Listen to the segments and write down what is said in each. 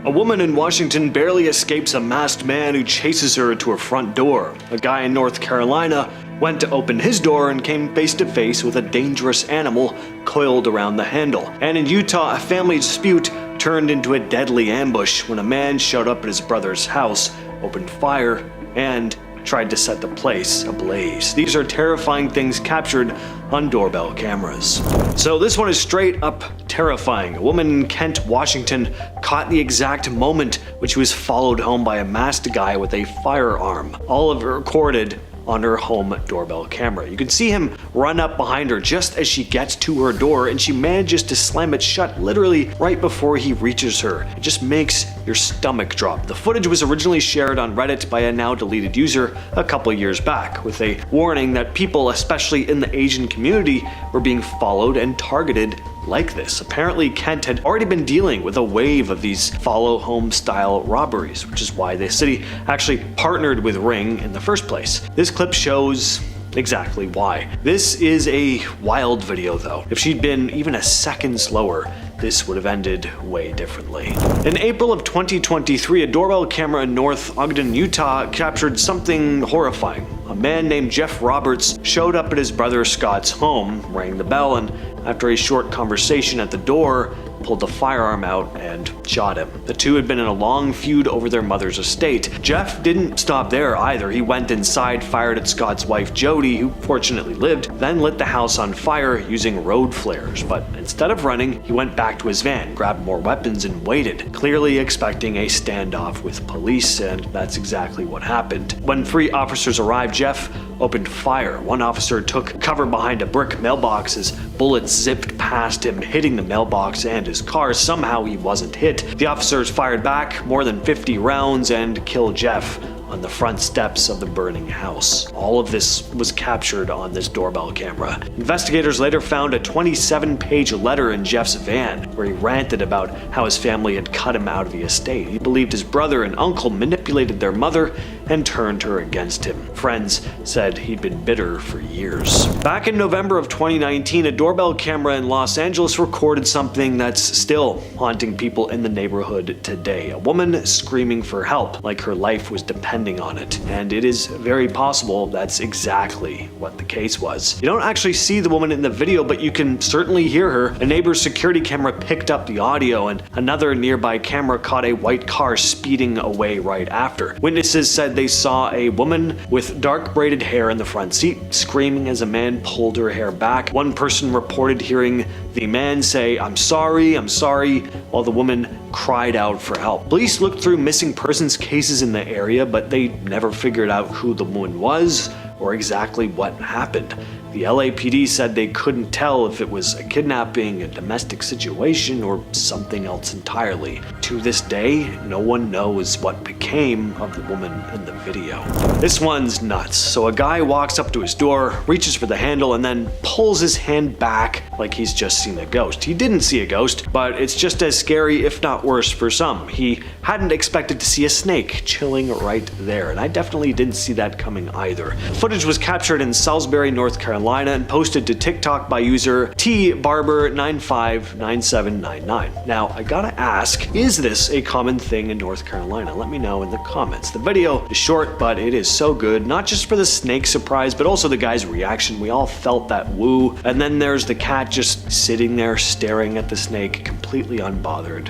A woman in Washington barely escapes a masked man who chases her to her front door. A guy in North Carolina went to open his door and came face to face with a dangerous animal coiled around the handle. And in Utah, a family dispute turned into a deadly ambush when a man showed up at his brother's house, opened fire, and tried to set the place ablaze. These are terrifying things captured on doorbell cameras. So this one is straight up terrifying. A woman in Kent, Washington caught the exact moment when she was followed home by a masked guy with a firearm. All of it recorded on her home doorbell camera. You can see him run up behind her just as she gets to her door, and she manages to slam it shut literally right before he reaches her. It just makes your stomach drop. The footage was originally shared on Reddit by a now deleted user a couple years back, with a warning that people, especially in the Asian community, were being followed and targeted like this. Apparently, Kent had already been dealing with a wave of these follow home style robberies, which is why the city actually partnered with Ring in the first place. This clip shows exactly why. This is a wild video though. If she'd been even a second slower, this would have ended way differently. In April of 2023, a doorbell camera in North Ogden, Utah captured something horrifying. A man named Jeff Roberts showed up at his brother Scott's home, rang the bell, and after a short conversation at the door, pulled the firearm out and shot him. The two had been in a long feud over their mother's estate. Jeff didn't stop there either. He went inside, fired at Scott's wife Jody, who fortunately lived, then lit the house on fire using road flares. But instead of running, he went back to his van, grabbed more weapons, and waited, clearly expecting a standoff with police, and that's exactly what happened. When 3 officers arrived, Jeff opened fire. One officer took cover behind a brick mailbox as bullets zipped past him, hitting the mailbox and his car. Somehow he wasn't hit. The officers fired back more than 50 rounds and killed Jeff on the front steps of the burning house. All of this was captured on this doorbell camera. Investigators later found a 27-page letter in Jeff's van where he ranted about how his family had cut him out of the estate. He believed his brother and uncle manipulated their mother and turned her against him. Friends said he'd been bitter for years. Back in November of 2019, a doorbell camera in Los Angeles recorded something that's still haunting people in the neighborhood today. A woman screaming for help, like her life was depending on it. And it is very possible that's exactly what the case was. You don't actually see the woman in the video, but you can certainly hear her. A neighbor's security camera picked up the audio, and another nearby camera caught a white car speeding away right after. Witnesses said they saw a woman with dark braided hair in the front seat, screaming as a man pulled her hair back. One person reported hearing the man say, I'm sorry, while the woman cried out for help. Police looked through missing persons cases in the area, but they never figured out who the woman was or exactly what happened. The LAPD said they couldn't tell if it was a kidnapping, a domestic situation, or something else entirely. To this day, no one knows what became of the woman in the video. This one's nuts. So a guy walks up to his door, reaches for the handle, and then pulls his hand back like he's just seen a ghost. He didn't see a ghost, but it's just as scary, if not worse, for some. He hadn't expected to see a snake chilling right there, and I definitely didn't see that coming either. Footage was captured in Salisbury, North Carolina, and posted to TikTok by user tbarber959799. Now, I gotta ask, is this a common thing in North Carolina? Let me know in the comments. The video is short, but it is so good, not just for the snake surprise, but also the guy's reaction. We all felt that woo. And then there's the cat just sitting there staring at the snake, completely unbothered.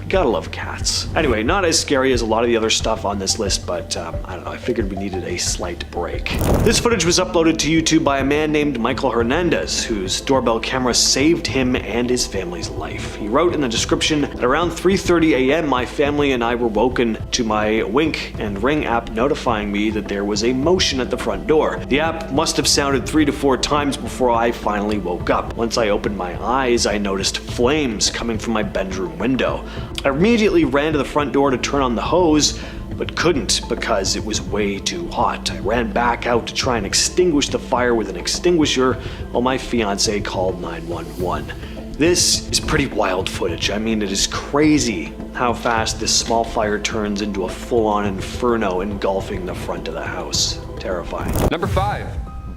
Gotta love cats. Anyway, not as scary as a lot of the other stuff on this list, but I don't know, I figured we needed a slight break. This footage was uploaded to YouTube by a man named Michael Hernandez, whose doorbell camera saved him and his family's life. He wrote in the description, at around 3:30 a.m. my family and I were woken to my Wink and Ring app notifying me that there was a motion at the front door. The app must have sounded 3 to 4 times before I finally woke up. Once I opened my eyes, I noticed flames coming from my bedroom window. I immediately ran to the front door to turn on the hose, but couldn't because it was way too hot. I ran back out to try and extinguish the fire with an extinguisher while my fiance called 911. This is pretty wild footage. I mean, it is crazy how fast this small fire turns into a full-on inferno engulfing the front of the house. Terrifying. Number 5,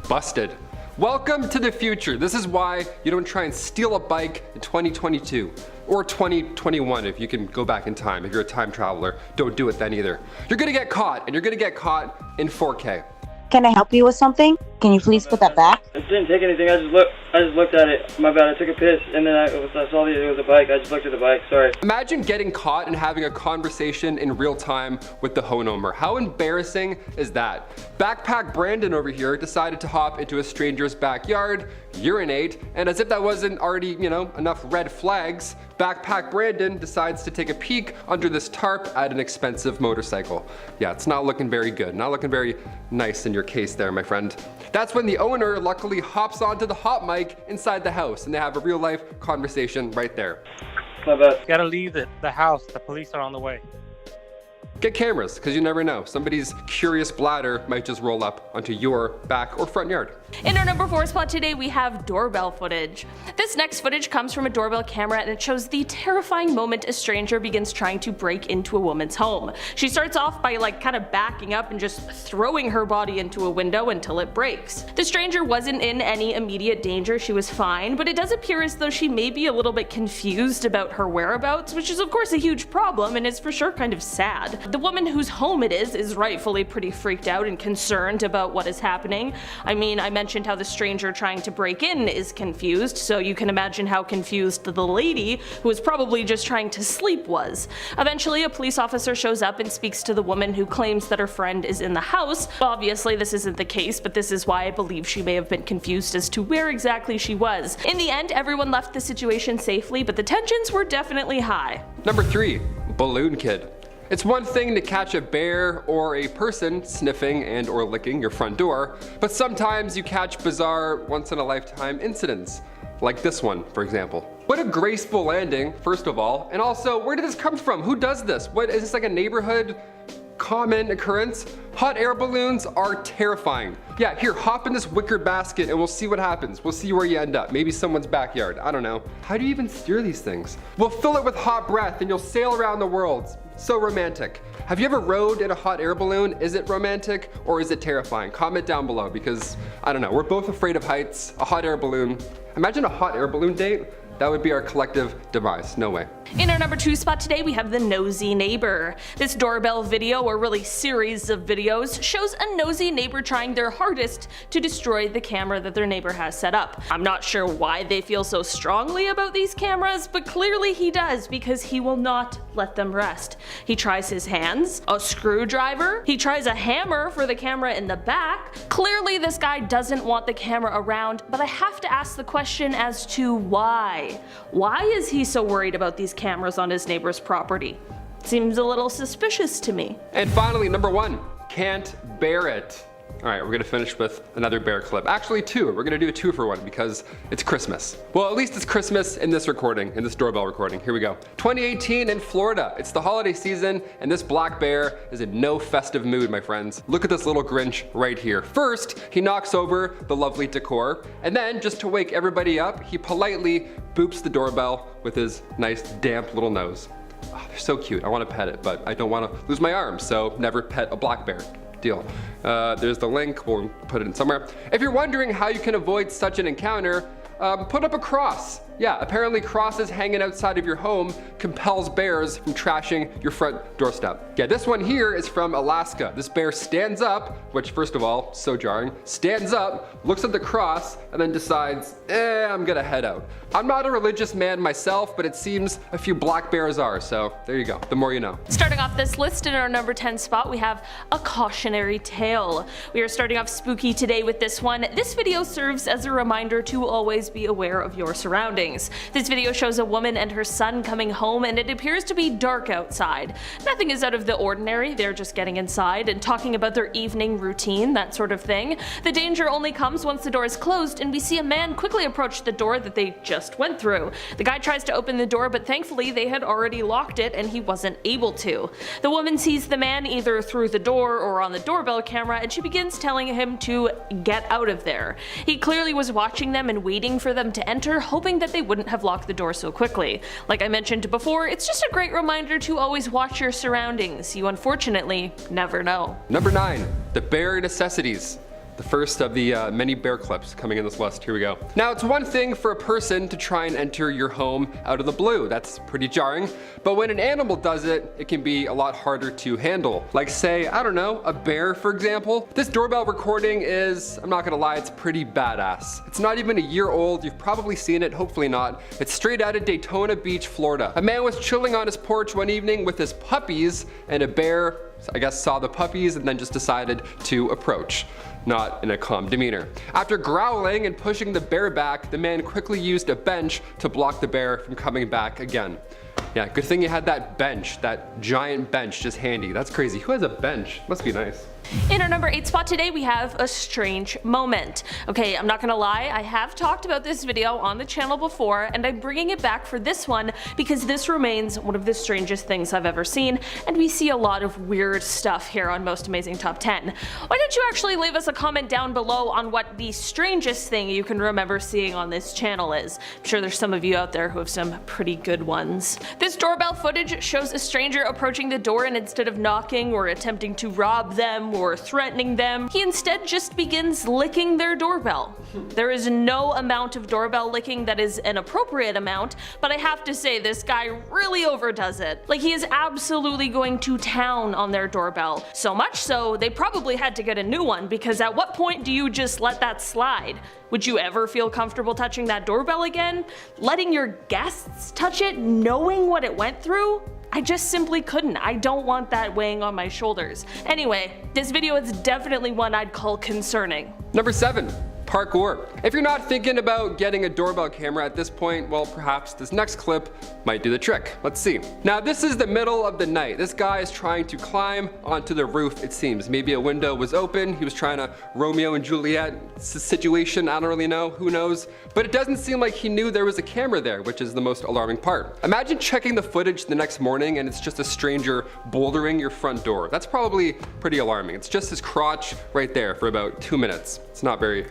busted. Welcome to the future. This is why you don't try and steal a bike in 2022 or 2021 if you can go back in time. If you're a time traveler, don't do it then either. You're gonna get caught, and you're gonna get caught in 4K. Can I help you with something? Can you please put that back? I didn't take anything. I just looked at it. My bad. I took a piss, and then I saw it was a bike. I just looked at the bike. Sorry. Imagine getting caught and having a conversation in real time with the homeowner. How embarrassing is that? Backpack Brandon over here decided to hop into a stranger's backyard, urinate, and as if that wasn't already, enough red flags, Backpack Brandon decides to take a peek under this tarp at an expensive motorcycle. Yeah, it's not looking very good. Not looking very nice in your case there, my friend. That's when the owner luckily hops onto the hot mic inside the house, and they have a real life conversation right there. My bad. Gotta leave the house. The police are on the way. Get cameras, because you never know. Somebody's curious bladder might just roll up onto your back or front yard. In our number 4 spot today, we have doorbell footage. This next footage comes from a doorbell camera, and it shows the terrifying moment a stranger begins trying to break into a woman's home. She starts off by kind of backing up and just throwing her body into a window until it breaks. The stranger wasn't in any immediate danger, she was fine, but it does appear as though she may be a little bit confused about her whereabouts, which is of course a huge problem and is for sure kind of sad. The woman whose home it is rightfully pretty freaked out and concerned about what is happening. I mean, I mentioned how the stranger trying to break in is confused, so you can imagine how confused the lady, who was probably just trying to sleep, was. Eventually, a police officer shows up and speaks to the woman who claims that her friend is in the house. Obviously, this isn't the case, but this is why I believe she may have been confused as to where exactly she was. In the end, everyone left the situation safely, but the tensions were definitely high. Number 3, Balloon Kid. It's one thing to catch a bear or a person sniffing and or licking your front door, but sometimes you catch bizarre once-in-a-lifetime incidents, like this one, for example. What a graceful landing, first of all, and also, where did this come from? Who does this? What is this, like a neighborhood common occurrence? Hot air balloons are terrifying. Yeah, here, hop in this wicker basket and we'll see what happens. We'll see where you end up. Maybe someone's backyard, I don't know. How do you even steer these things? We'll fill it with hot breath and you'll sail around the world. So romantic. Have you ever rode in a hot air balloon? Is it romantic or is it terrifying? Comment down below because, I don't know, we're both afraid of heights. A hot air balloon. Imagine a hot air balloon date. That would be our collective demise. No way. In our number 2 spot today, we have the nosy neighbor. This doorbell video, or really series of videos, shows a nosy neighbor trying their hardest to destroy the camera that their neighbor has set up. I'm not sure why they feel so strongly about these cameras, but clearly he does, because he will not let them rest. He tries his hands, a screwdriver, he tries a hammer for the camera in the back. Clearly this guy doesn't want the camera around, but I have to ask the question as to why. Why is he so worried about these cameras on his neighbor's property? Seems a little suspicious to me. And finally, number 1, can't bear it. All right, we're gonna finish with another bear clip. Actually 2, we're gonna do a 2-for-1 because it's Christmas. Well, at least it's Christmas in this recording, in this doorbell recording. Here we go. 2018 in Florida. It's the holiday season and this black bear is in no festive mood, my friends. Look at this little Grinch right here. First, he knocks over the lovely decor, and then just to wake everybody up, he politely boops the doorbell with his nice damp little nose. Oh, they're so cute. I wanna pet it, but I don't wanna lose my arm, so never pet a black bear. Deal. There's the link, we'll put it in somewhere. If you're wondering how you can avoid such an encounter, put up a cross. Yeah, apparently crosses hanging outside of your home compels bears from trashing your front doorstep. Yeah, this one here is from Alaska. This bear stands up, which first of all, so jarring, stands up, looks at the cross, and then decides, I'm gonna head out. I'm not a religious man myself, but it seems a few black bears are, so there you go, the more you know. Starting off this list in our number 10 spot, we have a cautionary tale. We are starting off spooky today with this one. This video serves as a reminder to always be aware of your surroundings. This video shows a woman and her son coming home, and it appears to be dark outside. Nothing is out of the ordinary, they're just getting inside and talking about their evening routine, that sort of thing. The danger only comes once the door is closed and we see a man quickly approach the door that they just went through. The guy tries to open the door, but thankfully they had already locked it and he wasn't able to. The woman sees the man either through the door or on the doorbell camera, and she begins telling him to get out of there. He clearly was watching them and waiting for them to enter, hoping that they wouldn't have locked the door so quickly. Like I mentioned before, it's just a great reminder to always watch your surroundings. You unfortunately never know. Number 9, the bare necessities. The first of the many bear clips coming in this list. Here we go. Now, it's one thing for a person to try and enter your home out of the blue. That's pretty jarring. But when an animal does it, it can be a lot harder to handle. Like say, I don't know, a bear, for example. This doorbell recording is, I'm not gonna lie, it's pretty badass. It's not even a year old. You've probably seen it, hopefully not. It's straight out of Daytona Beach, Florida. A man was chilling on his porch one evening with his puppies, and a bear, I guess, saw the puppies and then just decided to approach. Not in a calm demeanor. After growling and pushing the bear back, the man quickly used a bench to block the bear from coming back again. Yeah, good thing you had that bench, that giant bench just handy. That's crazy. Who has a bench? Must be nice. In our number 8 spot today, we have a strange moment. Okay, I'm not gonna lie, I have talked about this video on the channel before, and I'm bringing it back for this one because this remains one of the strangest things I've ever seen, and we see a lot of weird stuff here on Most Amazing Top 10. Why don't you actually leave us a comment down below on what the strangest thing you can remember seeing on this channel is. I'm sure there's some of you out there who have some pretty good ones. This doorbell footage shows a stranger approaching the door, and instead of knocking or attempting to rob them or threatening them, he instead just begins licking their doorbell. There is no amount of doorbell licking that is an appropriate amount, but I have to say this guy really overdoes it. Like, he is absolutely going to town on their doorbell. So much so, they probably had to get a new one, because at what point do you just let that slide? Would you ever feel comfortable touching that doorbell again? Letting your guests touch it, knowing what it went through? I just simply couldn't. I don't want that weighing on my shoulders. Anyway, this video is definitely one I'd call concerning. Number 7. Parkour. If you're not thinking about getting a doorbell camera at this point, well, perhaps this next clip might do the trick. Let's see. Now, this is the middle of the night. This guy is trying to climb onto the roof, it seems. Maybe a window was open. He was trying to Romeo and Juliet situation. I don't really know. Who knows? But it doesn't seem like he knew there was a camera there, which is the most alarming part. Imagine checking the footage the next morning and it's just a stranger bouldering your front door. That's probably pretty alarming. It's just his crotch right there for about 2 minutes. It's not very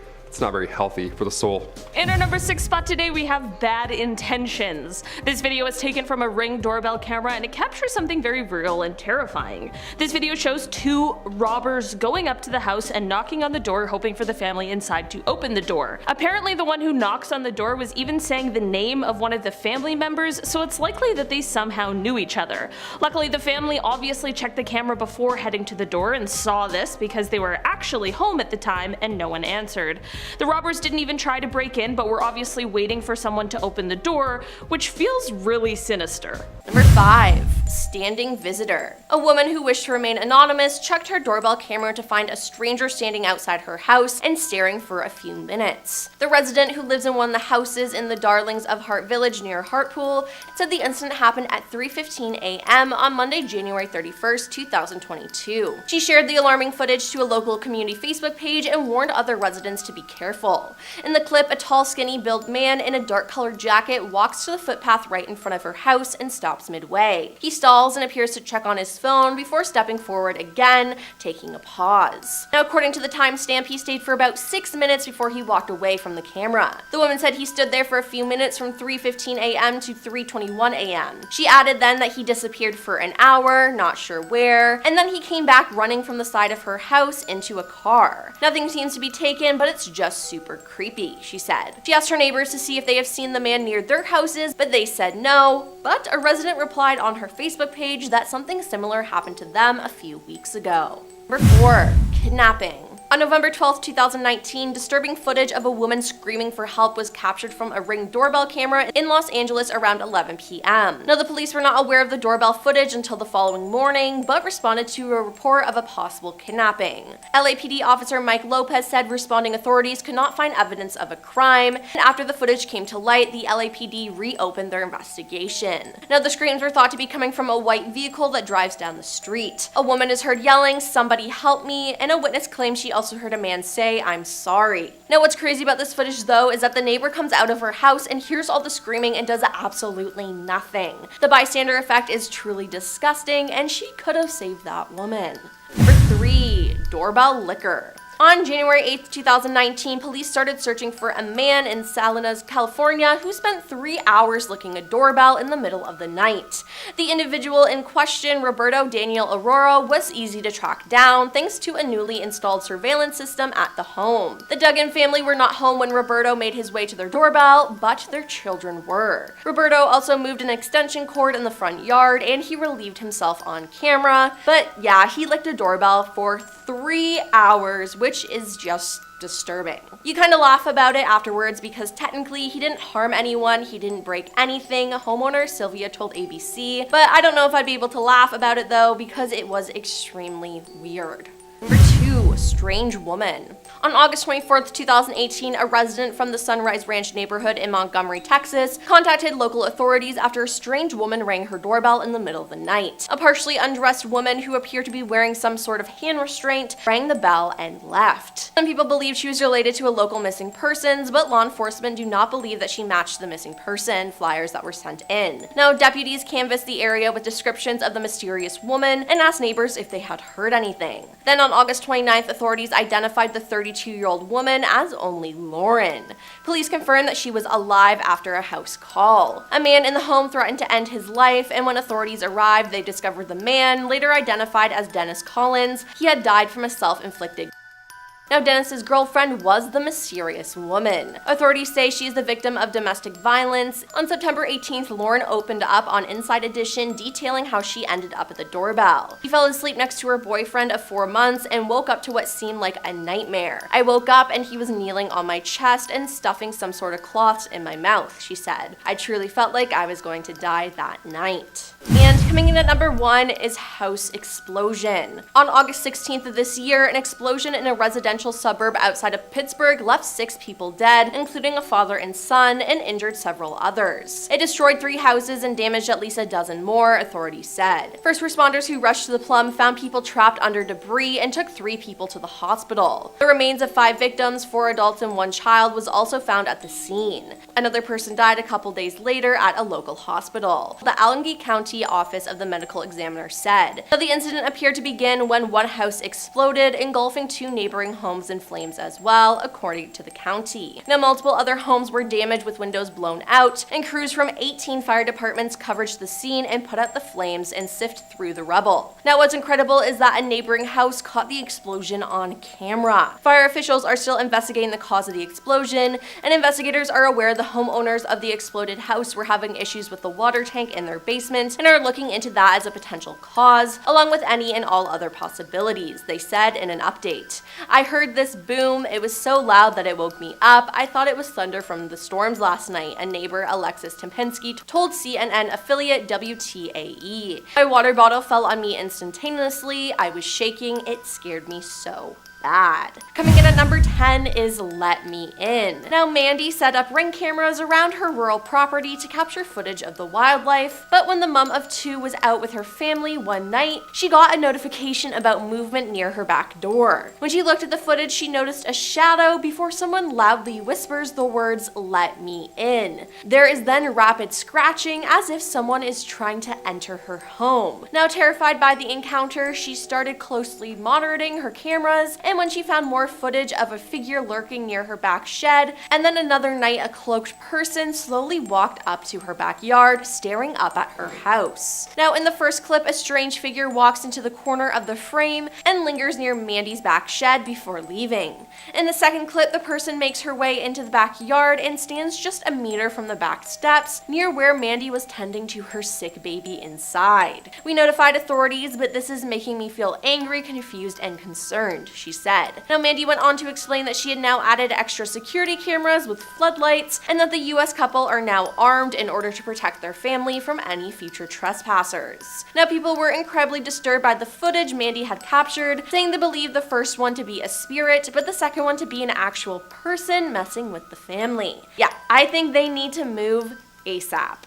healthy for the soul. In our number 6 spot today, we have bad intentions. This video is taken from a Ring doorbell camera, and it captures something very real and terrifying. This video shows 2 robbers going up to the house and knocking on the door, hoping for the family inside to open the door. Apparently, the one who knocks on the door was even saying the name of one of the family members, so it's likely that they somehow knew each other. Luckily, the family obviously checked the camera before heading to the door and saw this because they were actually home at the time and no one answered. The robbers didn't even try to break in, but were obviously waiting for someone to open the door, which feels really sinister. Number 5. Standing visitor. A woman who wished to remain anonymous checked her doorbell camera to find a stranger standing outside her house and staring for a few minutes. The resident, who lives in one of the houses in the Darlings of Hart Village near Hartpool, said the incident happened at 3:15 a.m. on Monday, January 31st, 2022. She shared the alarming footage to a local community Facebook page and warned other residents to be careful. In the clip, a tall, skinny-built man in a dark-colored jacket walks to the footpath right in front of her house and stops midway. He stalls and appears to check on his phone before stepping forward again, taking a pause. Now, according to the timestamp, he stayed for about 6 minutes before he walked away from the camera. The woman said he stood there for a few minutes from 3:15 a.m. to 3:21 a.m. She added then that he disappeared for an hour, not sure where, and then he came back running from the side of her house into a car. Nothing seems to be taken, but it's just super creepy, she said. She asked her neighbors to see if they have seen the man near their houses, but they said no. But a resident replied on her Facebook page that something similar happened to them a few weeks ago. Number 4. Kidnapping. On November 12, 2019, disturbing footage of a woman screaming for help was captured from a Ring doorbell camera in Los Angeles around 11 p.m. Now, the police were not aware of the doorbell footage until the following morning, but responded to a report of a possible kidnapping. LAPD officer Mike Lopez said responding authorities could not find evidence of a crime, and after the footage came to light, the LAPD reopened their investigation. Now, the screams were thought to be coming from a white vehicle that drives down the street. A woman is heard yelling, "Somebody help me," and a witness claims she also heard a man say, "I'm sorry." Now, what's crazy about this footage though is that the neighbor comes out of her house and hears all the screaming and does absolutely nothing. The bystander effect is truly disgusting, and she could have saved that woman. Number 3. Doorbell licker. On January 8th, 2019, police started searching for a man in Salinas, California, who spent 3 hours licking a doorbell in the middle of the night. The individual in question, Roberto Daniel Aurora, was easy to track down thanks to a newly installed surveillance system at the home. The Duggan family were not home when Roberto made his way to their doorbell, but their children were. Roberto also moved an extension cord in the front yard, and he relieved himself on camera. But yeah, he licked a doorbell for 3 hours, which is just disturbing. You kind of laugh about it afterwards because technically he didn't harm anyone, he didn't break anything, homeowner Sylvia told ABC, but I don't know if I'd be able to laugh about it though because it was extremely weird. Number 2, strange woman. On August 24th, 2018, a resident from the Sunrise Ranch neighborhood in Montgomery, Texas, contacted local authorities after a strange woman rang her doorbell in the middle of the night. A partially undressed woman who appeared to be wearing some sort of hand restraint rang the bell and left. Some people believe she was related to a local missing persons, but law enforcement do not believe that she matched the missing person flyers that were sent in. Now, deputies canvassed the area with descriptions of the mysterious woman and asked neighbors if they had heard anything. Then on August 29th, authorities identified the 32-year-old woman as only Lauren. Police confirmed that she was alive after a house call. A man in the home threatened to end his life, and when authorities arrived, they discovered the man, later identified as Dennis Collins. He had died from a self-inflicted. Now, Dennis's girlfriend was the mysterious woman. Authorities say she is the victim of domestic violence. On September 18th, Lauren opened up on Inside Edition detailing how she ended up at the doorbell. She fell asleep next to her boyfriend of 4 months and woke up to what seemed like a nightmare. I woke up and he was kneeling on my chest and stuffing some sort of cloths in my mouth, she said. I truly felt like I was going to die that night. And coming in at number 1 is house explosion. On August 16th of this year, an explosion in a residential suburb outside of Pittsburgh left 6 people dead, including a father and son, and injured several others. It destroyed 3 houses and damaged at least a dozen more, authorities said. First responders who rushed to the plum found people trapped under debris and took 3 people to the hospital. The remains of 5 victims, 4 adults and 1 child, was also found at the scene. Another person died a couple days later at a local hospital. The Allegheny County Office of the Medical Examiner said that the incident appeared to begin when one house exploded, engulfing 2 neighboring homes in flames as well, according to the county. Now, multiple other homes were damaged with windows blown out, and crews from 18 fire departments covered the scene and put out the flames and sift through the rubble. Now, what's incredible is that a neighboring house caught the explosion on camera. Fire officials are still investigating the cause of the explosion, and investigators are aware the homeowners of the exploded house were having issues with the water tank in their basement and are looking into that as a potential cause, along with any and all other possibilities, they said in an update. I heard this boom, it was so loud that it woke me up. I thought it was thunder from the storms last night, a neighbor Alexis Tempinski told CNN affiliate WTAE. My water bottle fell on me instantaneously. I was shaking. It scared me so bad. Coming in at number 10 is Let Me In. Now, Mandy set up Ring cameras around her rural property to capture footage of the wildlife, but when the mom of 2 was out with her family one night, she got a notification about movement near her back door. When she looked at the footage, she noticed a shadow before someone loudly whispers the words, "Let me in." There is then rapid scratching as if someone is trying to enter her home. Now, terrified by the encounter, she started closely monitoring her cameras, and when she found more footage of a figure lurking near her back shed, and then another night a cloaked person slowly walked up to her backyard, staring up at her house. Now, in the first clip, a strange figure walks into the corner of the frame and lingers near Mandy's back shed before leaving. In the second clip, the person makes her way into the backyard and stands just a meter from the back steps, near where Mandy was tending to her sick baby inside. We notified authorities, but this is making me feel angry, confused, and concerned, she said. Now, Mandy went on to explain that she had now added extra security cameras with floodlights, and that the US couple are now armed in order to protect their family from any future trespassers. Now, people were incredibly disturbed by the footage Mandy had captured, saying they believed the first one to be a spirit, but the second one to be an actual person messing with the family. Yeah, I think they need to move ASAP.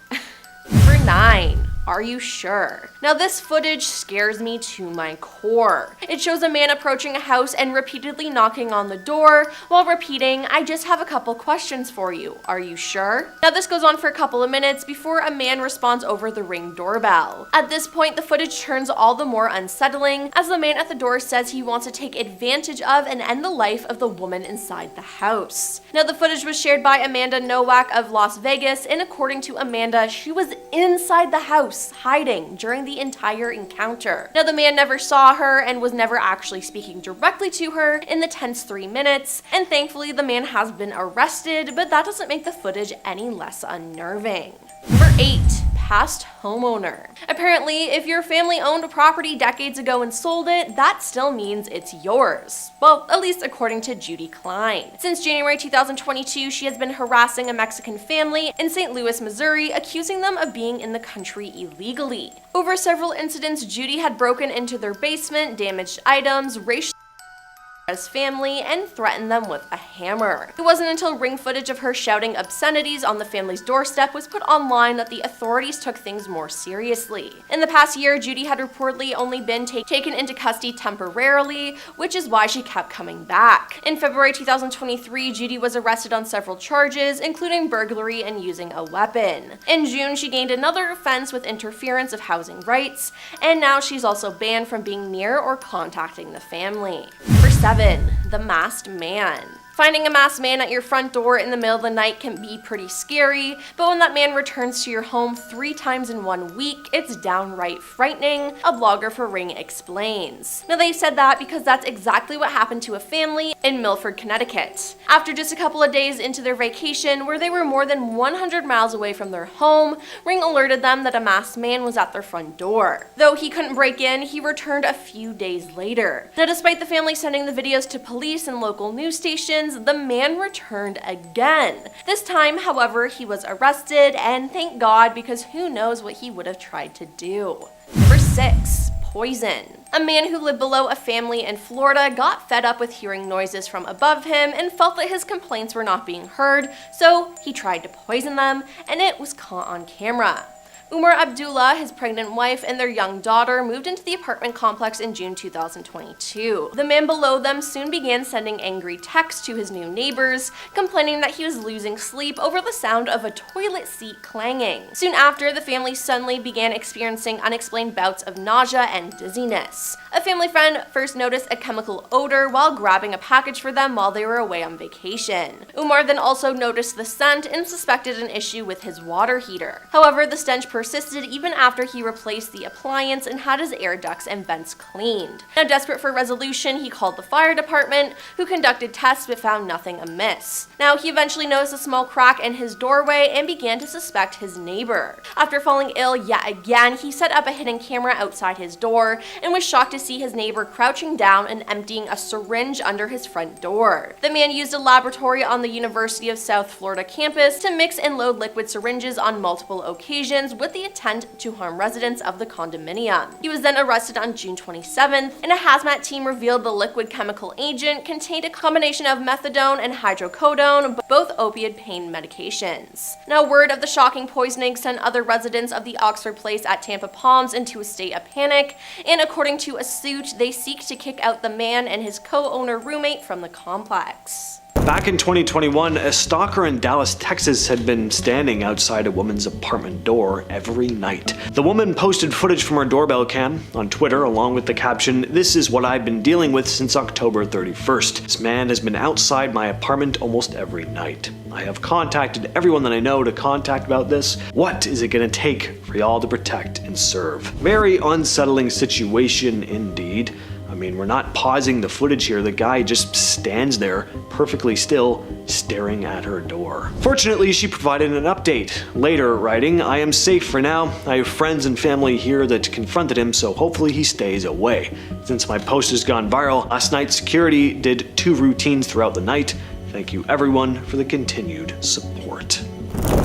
Number 9. Are you sure? Now this footage scares me to my core. It shows a man approaching a house and repeatedly knocking on the door while repeating, "I just have a couple questions for you. Are you sure?" Now this goes on for a couple of minutes before a man responds over the Ring doorbell. At this point, the footage turns all the more unsettling as the man at the door says he wants to take advantage of and end the life of the woman inside the house. Now the footage was shared by Amanda Nowak of Las Vegas, and according to Amanda, she was inside the house hiding during the entire encounter. Now the man never saw her and was never actually speaking directly to her in the tense 3 minutes, and thankfully the man has been arrested, but that doesn't make the footage any less unnerving. Number 8. Past homeowner. Apparently, if your family owned a property decades ago and sold it, that still means it's yours. Well, at least according to Judy Klein. Since January 2022, she has been harassing a Mexican family in St. Louis, Missouri, accusing them of being in the country illegally. Over several incidents, Judy had broken into their basement, damaged items, racially his family, and threatened them with a hammer. It wasn't until ring footage of her shouting obscenities on the family's doorstep was put online that the authorities took things more seriously. In the past year, Judy had reportedly only been taken into custody temporarily, which is why she kept coming back. In February 2023, Judy was arrested on several charges, including burglary and using a weapon. In June, she gained another offense with interference of housing rights, and now she's also banned from being near or contacting the family. Number 7. The Masked Man. Finding a masked man at your front door in the middle of the night can be pretty scary, but when that man returns to your home 3 times in 1 week, it's downright frightening, a blogger for Ring explains. Now they said that because that's exactly what happened to a family in Milford, Connecticut. After just a couple of days into their vacation, where they were more than 100 miles away from their home, Ring alerted them that a masked man was at their front door. Though he couldn't break in, he returned a few days later. Now despite the family sending the videos to police and local news stations, the man returned again. This time, however, he was arrested, and thank God, because who knows what he would have tried to do. Number 6. Poison. A man who lived below a family in Florida got fed up with hearing noises from above him and felt that his complaints were not being heard, so he tried to poison them, and it was caught on camera. Umar Abdullah, his pregnant wife, and their young daughter moved into the apartment complex in June 2022. The man below them soon began sending angry texts to his new neighbors, complaining that he was losing sleep over the sound of a toilet seat clanging. Soon after, the family suddenly began experiencing unexplained bouts of nausea and dizziness. A family friend first noticed a chemical odor while grabbing a package for them while they were away on vacation. Umar then also noticed the scent and suspected an issue with his water heater. However, the stench persisted even after he replaced the appliance and had his air ducts and vents cleaned. Now desperate for resolution, he called the fire department, who conducted tests but found nothing amiss. Now he eventually noticed a small crack in his doorway and began to suspect his neighbor. After falling ill yet again, he set up a hidden camera outside his door and was shocked to see his neighbor crouching down and emptying a syringe under his front door. The man used a laboratory on the University of South Florida campus to mix and load liquid syringes on multiple occasions with the intent to harm residents of the condominium. He was then arrested on June 27th, and a hazmat team revealed the liquid chemical agent contained a combination of methadone and hydrocodone, both opiate pain medications. Now word of the shocking poisoning sent other residents of the Oxford Place at Tampa Palms into a state of panic, and according to a suit, they seek to kick out the man and his co-owner roommate from the complex. Back in 2021, a stalker in Dallas, Texas had been standing outside a woman's apartment door every night. The woman posted footage from her doorbell cam on Twitter along with the caption, "This is what I've been dealing with since October 31st. This man has been outside my apartment almost every night. I have contacted everyone that I know to contact about this. What is it gonna take for y'all to protect and serve?" Very unsettling situation indeed. I mean, we're not pausing the footage here. The guy just stands there, perfectly still, staring at her door. Fortunately, she provided an update. Later, writing, "I am safe for now. I have friends and family here that confronted him, so hopefully he stays away. Since my post has gone viral, last night security did 2 routines throughout the night. Thank you everyone for the continued support."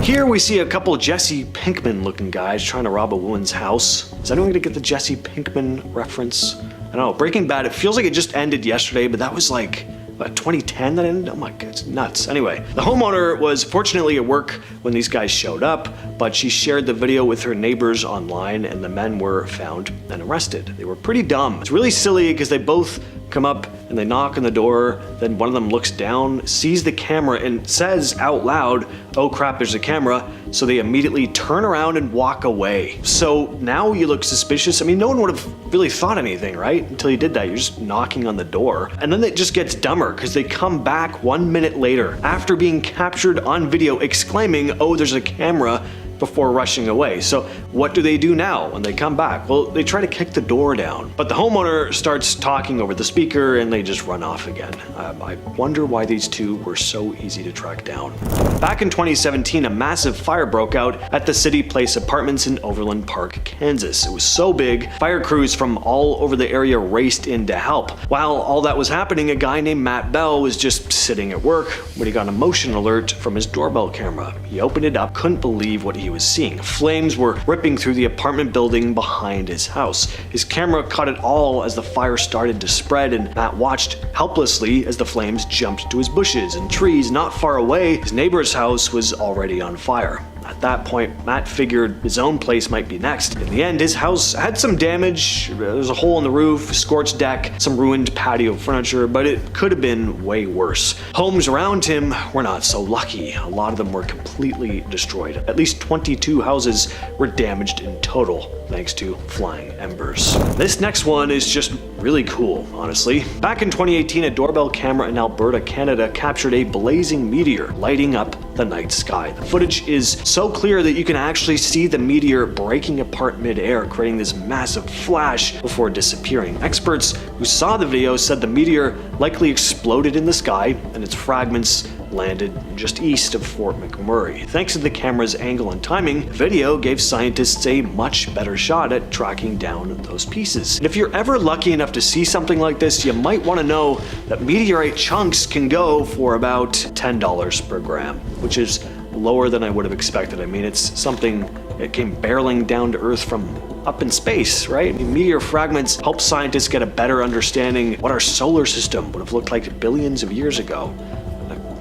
Here we see a couple Jesse Pinkman looking guys trying to rob a woman's house. Is anyone gonna get the Jesse Pinkman reference? I don't know, Breaking Bad, it feels like it just ended yesterday, but that was like 2010 that ended? Oh my god, it's nuts. Anyway, the homeowner was fortunately at work when these guys showed up, but she shared the video with her neighbors online and the men were found and arrested. They were pretty dumb. It's really silly because they both come up and they knock on the door, then one of them looks down, sees the camera and says out loud, "Oh crap, there's a camera," so they immediately turn around and walk away. So now you look suspicious. I mean, no one would have really thought anything, right? Until you did that, you're just knocking on the door. And then it just gets dumber because they come back 1 minute later after being captured on video exclaiming, "Oh, there's a camera," before rushing away. So what do they do now when they come back? Well, they try to kick the door down, but the homeowner starts talking over the speaker and they just run off again. I wonder why these two were so easy to track down. Back in 2017, a massive fire broke out at the City Place Apartments in Overland Park, Kansas. It was so big, fire crews from all over the area raced in to help. While all that was happening, a guy named Matt Bell was just sitting at work when he got a motion alert from his doorbell camera. He opened it up, couldn't believe what he was seeing. Flames were ripping through the apartment building behind his house. His camera caught it all as the fire started to spread, and Matt watched helplessly as the flames jumped to his bushes and trees not far away. His neighbor's house was already on fire. At that point, Matt figured his own place might be next. In the end, his house had some damage. There was a hole in the roof, scorched deck, some ruined patio furniture, but it could have been way worse. Homes around him were not so lucky. A lot of them were completely destroyed. At least 22 houses were damaged in total, thanks to flying embers. This next one is just really cool, honestly. Back in 2018, a doorbell camera in Alberta, Canada captured a blazing meteor lighting up the night sky. The footage is so clear that you can actually see the meteor breaking apart mid-air, creating this massive flash before disappearing. Experts who saw the video said the meteor likely exploded in the sky and its fragments landed just east of Fort McMurray. Thanks to the camera's angle and timing, the video gave scientists a much better shot at tracking down those pieces. And if you're ever lucky enough to see something like this, you might want to know that meteorite chunks can go for about $10 per gram, which is lower than I would have expected. I mean, it's something that came barreling down to Earth from up in space, right? I mean, meteor fragments help scientists get a better understanding what our solar system would have looked like billions of years ago.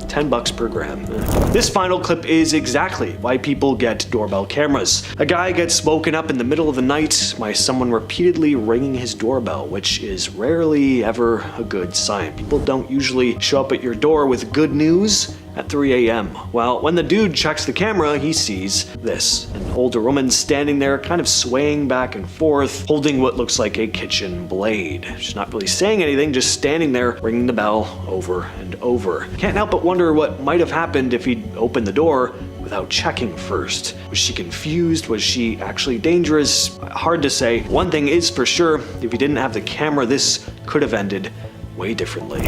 $10 per gram. This final clip is exactly why people get doorbell cameras. A guy gets woken up in the middle of the night by someone repeatedly ringing his doorbell, which is rarely ever a good sign. People don't usually show up at your door with good news at 3 a.m. Well, when the dude checks the camera, he sees this. An older woman standing there, kind of swaying back and forth, holding what looks like a kitchen blade. She's not really saying anything, just standing there, ringing the bell over and over. Can't help but wonder what might have happened if he'd opened the door without checking first. Was she confused? Was she actually dangerous? Hard to say. One thing is for sure, if he didn't have the camera, this could have ended way differently.